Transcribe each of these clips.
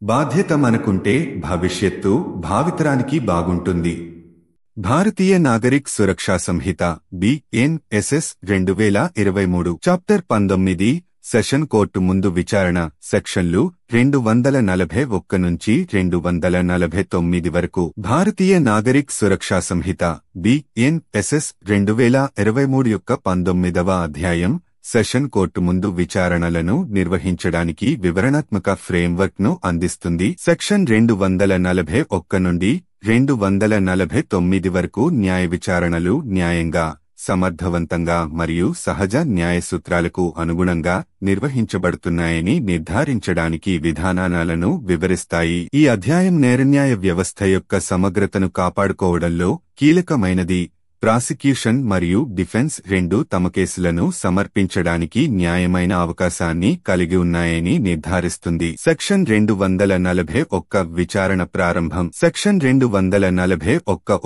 బాధ్యత మనకుంటే భవిష్యత్తు భావితరానికి బాగుంటుంది. భారతీయ నాగరిక్ సురక్షా సంహిత BNSS 2023 చాప్టర్ 19 సెషన్ కోర్టు ముందు విచారణ సెక్షన్లు 241 నుంచి 249 వరకు. భారతీయ నాగరిక్ సురక్షా సంహిత BNSS 2023 యొక్క 19వ అధ్యాయం సెషన్ కోర్టు ముందు విచారణలను నిర్వహించడానికి వివరణాత్మక ఫ్రేమ్వర్క్ ను అందిస్తుంది. సెక్షన్ 241 నుండి 249 వరకు న్యాయ విచారణలు న్యాయంగా, సమర్థవంతంగా మరియు సహజ న్యాయ సూత్రాలకు అనుగుణంగా నిర్వహించబడుతున్నాయని నిర్ధారించడానికి విధానాలను వివరిస్తాయి. ఈ అధ్యాయం నేరన్యాయ వ్యవస్థ యొక్క సమగ్రతను కాపాడుకోవడంలో కీలకమైనది. ప్రాసిక్యూషన్ మరియు డిఫెన్స్ రెండూ తమ కేసులను సమర్పించడానికి న్యాయమైన అవకాశాన్ని కలిగి ఉన్నాయని నిర్ధారిస్తుంది. సెక్షన్ 241 విచారణ ప్రారంభం. సెక్షన్ 241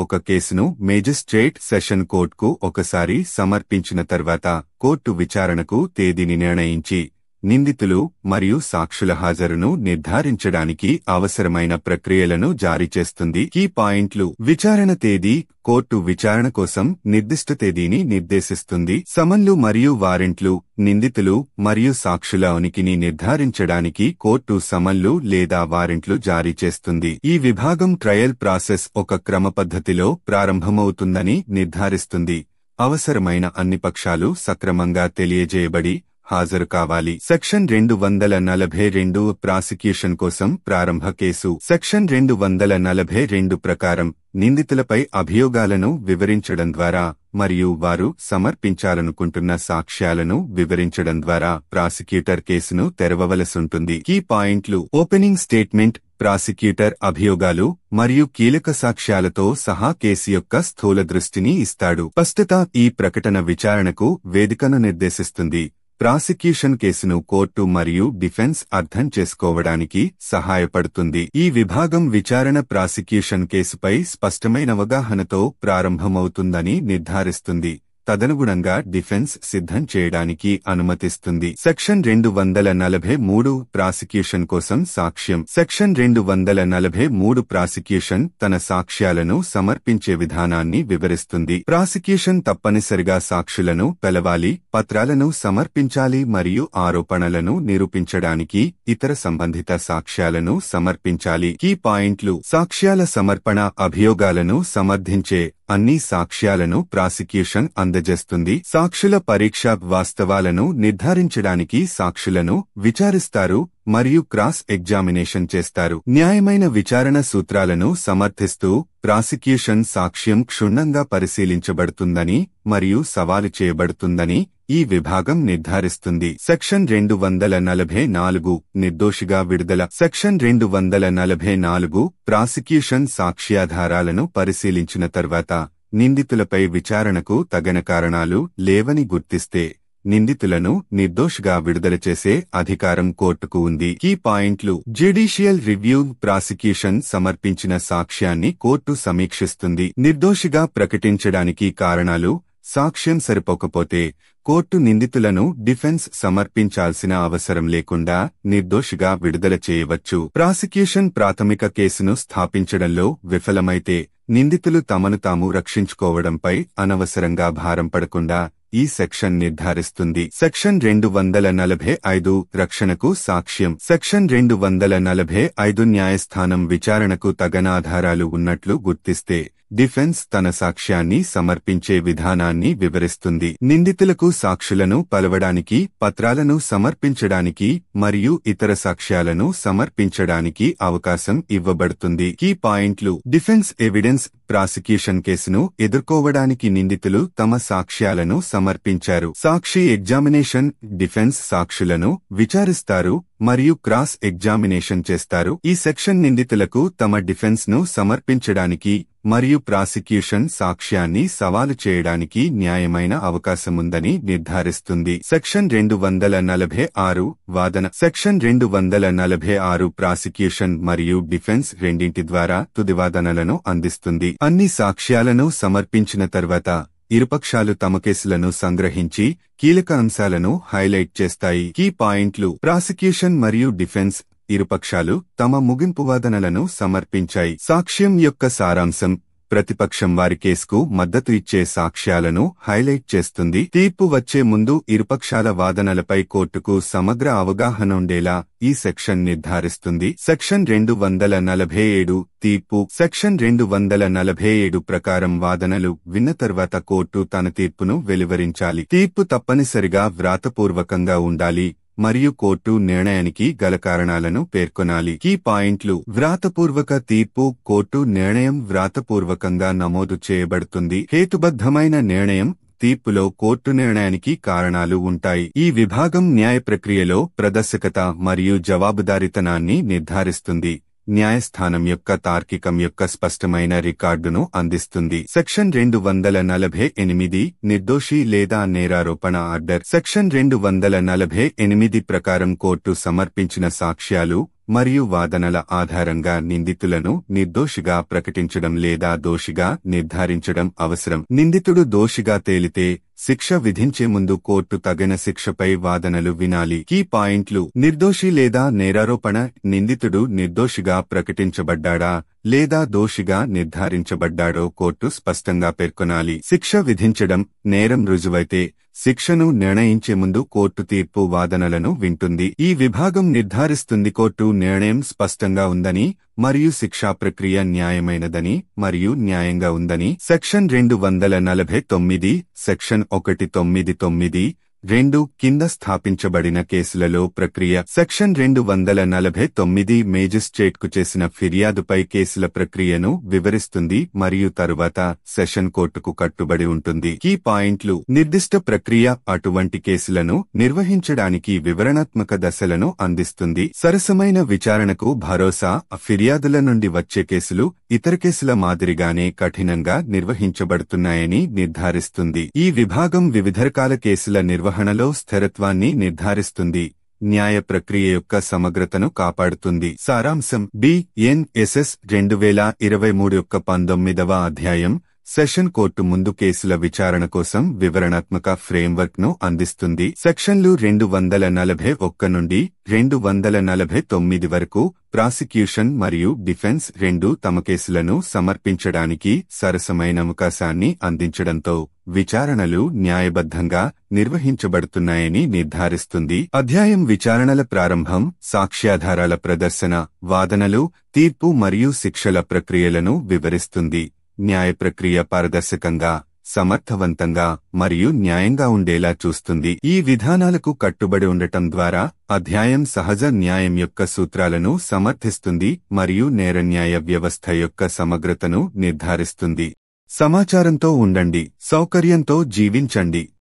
ఒక కేసును మేజిస్ట్రేట్ సెషన్ కోర్టుకు ఒకసారి సమర్పించిన తర్వాత కోర్టు విచారణకు తేదీని నిర్ణయించి నిందితులు మరియు సాక్షుల హాజరును నిర్ధారించడానికి అవసరమైన ప్రక్రియలను జారీ చేస్తుంది. కీ పాయింట్లు: విచారణ తేదీ కోర్టు విచారణ కోసం నిర్దిష్ట తేదీని నిర్దేశిస్తుంది. సమన్లు మరియు వారెంట్లు నిందితులు మరియు సాక్షుల ఉనికిని నిర్ధారించడానికి కోర్టు సమన్లు లేదా వారెంట్లు జారీ చేస్తుంది. ఈ విభాగం ట్రయల్ ప్రాసెస్ ఒక క్రమపద్ధతిలో ప్రారంభమవుతుందని నిర్ధారిస్తుంది. అవసరమైన అన్ని పక్షాలు సక్రమంగా తెలియజేయబడి హాజరు కావాలి. సెక్షన్ 242 ప్రాసిక్యూషన్ కోసం ప్రారంభ కేసు. సెక్షన్ 242 ప్రకారం నిందితులపై అభియోగాలను వివరించడం ద్వారా మరియు వారు సమర్పించాలనుకుంటున్న సాక్ష్యాలను వివరించడం ద్వారా ప్రాసిక్యూటర్ కేసును తెరవవలసుంటుంది. కీ పాయింట్లు: ఓపెనింగ్ స్టేట్మెంట్ ప్రాసిక్యూటర్ అభియోగాలు మరియు కీలక సాక్ష్యాలతో సహా కేసు యొక్క స్థూల దృష్టిని ఇస్తాడు. స్పష్టత: ఈ ప్రకటన విచారణకు వేదికను నిర్దేశిస్తుంది. ప్రాసిక్యూషన్ కేసును కోర్టు మరియు డిఫెన్స్ అర్థం చేసుకోవడానికి సహాయపడుతుంది. ఈ విభాగం విచారణ ప్రాసిక్యూషన్ కేసుపై స్పష్టమైన అవగాహనతో ప్రారంభమవుతుందని నిర్ధారిస్తుంది. తదనుగుణంగా డిఫెన్స్ సిద్ధం చేయడానికి అనుమతిస్తుంది. సెక్షన్ 243 ప్రాసిక్యూషన్ కోసం సాక్ష్యం. సెక్షన్ 243 ప్రాసిక్యూషన్ తన సాక్ష్యాలను సమర్పించే విధానాన్ని వివరిస్తుంది. ప్రాసిక్యూషన్ తప్పనిసరిగా సాక్షులను పిలవాలి, పత్రాలను సమర్పించాలి మరియు ఆరోపణలను నిరూపించడానికి ఇతర సంబంధిత సాక్ష్యాలను సమర్పించాలి. కీ పాయింట్లు: సాక్ష్యాల సమర్పణ అభియోగాలను సమర్థించే అన్ని సాక్ష్యాలను ప్రాసిక్యూషన్ అందజేస్తుంది. సాక్షుల పరీక్ష వాస్తవాలను నిర్ధారించడానికి సాక్షులను విచారిస్తారు మరియు క్రాస్ ఎగ్జామినేషన్ చేస్తారు. న్యాయమైన విచారణ సూత్రాలను సమర్థిస్తూ ప్రాసిక్యూషన్ సాక్ష్యం క్షుణ్ణంగా పరిశీలించబడుతుందని మరియు సవాలు చేయబడుతుందని ఈ విభాగం నిర్ధారిస్తుంది. సెక్షన్ 244 నిర్దోషిగా విడుదల. సెక్షన్ 244 ప్రాసిక్యూషన్ సాక్ష్యాధారాలను పరిశీలించిన తర్వాత నిందితులపై విచారణకు తగిన కారణాలు లేవని గుర్తిస్తే నిందితులను నిర్దోషిగా విడుదల చేసే అధికారం కోర్టుకు ఉంది. కీ పాయింట్లు: జ్యుడిషియల్ రివ్యూ ప్రాసిక్యూషన్ సమర్పించిన సాక్ష్యాన్ని కోర్టు సమీక్షిస్తుంది. నిర్దోషిగా ప్రకటించడానికి కారణాలు: సాక్ష్యం సరిపోకపోతే కోర్టు నిందితులను డిఫెన్స్ సమర్పించాల్సిన అవసరం లేకుండా నిర్దోషిగా విడుదల చేయవచ్చు. ప్రాసిక్యూషన్ ప్రాథమిక కేసును స్థాపించడంలో విఫలమైతే నిందితులు తమను తాము రక్షించుకోవడంపై అనవసరంగా భారం పడకుండా ఈ సెక్షన్ నిర్ధారిస్తుంది. సెక్షన్ 245 రక్షణకు సాక్ష్యం. సెక్షన్ 245 న్యాయస్థానం విచారణకు తగన ఆధారాలు ఉన్నట్లు గుర్తిస్తే డిఫెన్స్ తన సాక్ష్యాన్ని సమర్పించే విధానాన్ని వివరిస్తుంది. నిందితులకు సాక్షులను పలవడానికి, పత్రాలను సమర్పించడానికి మరియు ఇతర సాక్ష్యాలను సమర్పించడానికి అవకాశం ఇవ్వబడుతుంది. కీ పాయింట్లు: డిఫెన్స్ ఎవిడెన్స్ ప్రాసిక్యూషన్ కేసును ఎదుర్కోవడానికి నిందితులు తమ సాక్ష్యాలను సమర్పించారు. సాక్షి ఎగ్జామినేషన్ డిఫెన్స్ సాక్షులను విచారిస్తారు మరియు క్రాస్ ఎగ్జామినేషన్ చేస్తారు. ఈ సెక్షన్ నిందితులకు తమ డిఫెన్స్ ను సమర్పించడానికి మరియు ప్రాసిక్యూషన్ సాక్ష్యాన్ని సవాలు చేయడానికి న్యాయమైన అవకాశముందని నిర్ధారిస్తుంది. సెక్షన్ 246 వాదన. సెక్షన్ 246 ప్రాసిక్యూషన్ మరియు డిఫెన్స్ రెండింటి ద్వారా తుది వాదనలను అందిస్తుంది. అన్ని సాక్ష్యాలను సమర్పించిన తర్వాత ఇరుపక్షాలు తమ కేసులను సంగ్రహించి కీలక అంశాలను హైలైట్ చేస్తాయి. కీ పాయింట్లు: ప్రాసిక్యూషన్ మరియు డిఫెన్స్ ఇరుపక్షాలు తమ ముగింపు వాదనలను సమర్పించాయి. సాక్ష్యం యొక్క సారాంశం ప్రతిపక్షం వారి కేసుకు మద్దతు ఇచ్చే సాక్ష్యాలను హైలైట్ చేస్తుంది. తీర్పు వచ్చే ముందు ఇరుపక్షాల వాదనలపై కోర్టుకు సమగ్ర అవగాహన ఉండేలా ఈ సెక్షన్ నిర్ధారిస్తుంది. సెక్షన్ 247 తీర్పు. సెక్షన్ 247 ప్రకారం వాదనలు విన్న తర్వాత కోర్టు తన తీర్పును వెలువరించాలి. తీర్పు తప్పనిసరిగా వ్రాతపూర్వకంగా ఉండాలి మరియు కోర్టు నిర్ణయానికి గల కారణాలను పేర్కొనాలి. కీ పాయింట్లు: వ్రాతపూర్వక తీర్పు. కోర్టు నిర్ణయం వ్రాతపూర్వకంగా నమోదు చేయబడుతుంది. హేతుబద్ధమైన నిర్ణయం. తీర్పులో కోర్టు నిర్ణయానికి కారణాలు ఉంటాయి. ఈ విభాగం న్యాయ ప్రక్రియలో ప్రదర్శకత మరియు జవాబుదారీతనాన్ని నిర్ధారిస్తుంది. న్యాయస్థానం యొక్క తార్కికం యొక్క స్పష్టమైన రికార్డును అందిస్తుంది. సెక్షన్ 248 నిర్దోషి లేదా నేరారోపణ ఆర్డర్. సెక్షన్ 248 ప్రకారం కోర్టు సమర్పించిన సాక్ష్యాలు మరియు వాదనల ఆధారంగా నిందితులను నిర్దోషిగా ప్రకటించడం లేదా దోషిగా నిర్ధారించడం అవసరం. నిందితుడు దోషిగా తేలితే శిక్ష విధించే ముందు కోర్టు తగిన శిక్షపై వాదనలు వినాలి. కీ పాయింట్లు: నిర్దోషి లేదా నేరారోపణ. నిందితుడు నిర్దోషిగా ప్రకటించబడ్డాడా లేదా దోషిగా నిర్ధారించబడ్డాడో కోర్టు స్పష్టంగా పేర్కొనాలి. శిక్ష విధించడం. నేరం రుజువైతే శిక్షను నిర్ణయించే ముందు కోర్టు తీర్పు వాదనలను వింటుంది. ఈ విభాగం నిర్ధారిస్తుంది కోర్టు నిర్ణయం స్పష్టంగా ఉందని మరియు శిక్షా ప్రక్రియ న్యాయమైనదని మరియు న్యాయంగా ఉందని. సెక్షన్ 249 సెక్షన్ 199(2) కింద స్థాపించబడిన కేసులలో ప్రక్రియ. సెక్షన్ 249 మేజిస్ట్రేట్కు చేసిన ఫిర్యాదుపై కేసుల ప్రక్రియను వివరిస్తుంది మరియు తరువాత సెషన్ కోర్టుకు కట్టుబడి ఉంటుంది. కీ పాయింట్లు: నిర్దిష్ట ప్రక్రియ అటువంటి కేసులను నిర్వహించడానికి వివరణాత్మక దశలను అందిస్తుంది. సరసమైన విచారణకు భరోసా. ఫిర్యాదుల నుండి వచ్చే కేసులు ఇతర కేసుల మాదిరిగానే కఠినంగా నిర్వహించబడుతున్నాయని నిర్ధారిస్తుంది. ఈ విభాగం వివిధ రకాల కేసుల నిర్వహణలో స్థిరత్వాన్ని నిర్ధారిస్తుంది. న్యాయ ప్రక్రియ యొక్క సమగ్రతను కాపాడుతుంది. సారాంశం: BNSS 2023 యొక్క 19వ అధ్యాయం సెషన్ కోర్టు ముందు కేసుల విచారణ కోసం వివరణాత్మక ఫ్రేమ్వర్క్ ను అందిస్తుంది. సెక్షన్లు 241 నుండి 249 వరకు ప్రాసిక్యూషన్ మరియు డిఫెన్స్ రెండూ తమ కేసులను సమర్పించడానికి సరసమైన అవకాశాన్ని అందించడంతో విచారణలు న్యాయబద్ధంగా నిర్వహించబడుతున్నాయని నిర్ధారిస్తుంది. అధ్యాయం విచారణల ప్రారంభం, సాక్ష్యాధారాల ప్రదర్శన, వాదనలు, తీర్పు మరియు శిక్షల ప్రక్రియలను వివరిస్తుంది. న్యాయ ప్రక్రియ పారదర్శకంగా, సమర్థవంతంగా మరియు న్యాయంగా ఉండేలా చూస్తుంది. ఈ విధానాలకు కట్టుబడి ఉండటం ద్వారా అధ్యాయం సహజ న్యాయం యొక్క సూత్రాలను సమర్థిస్తుంది మరియు నేర న్యాయ వ్యవస్థ యొక్క సమగ్రతను నిర్ధారిస్తుంది. సమాచారంతో ఉండండి, సౌకర్యంతో జీవించండి.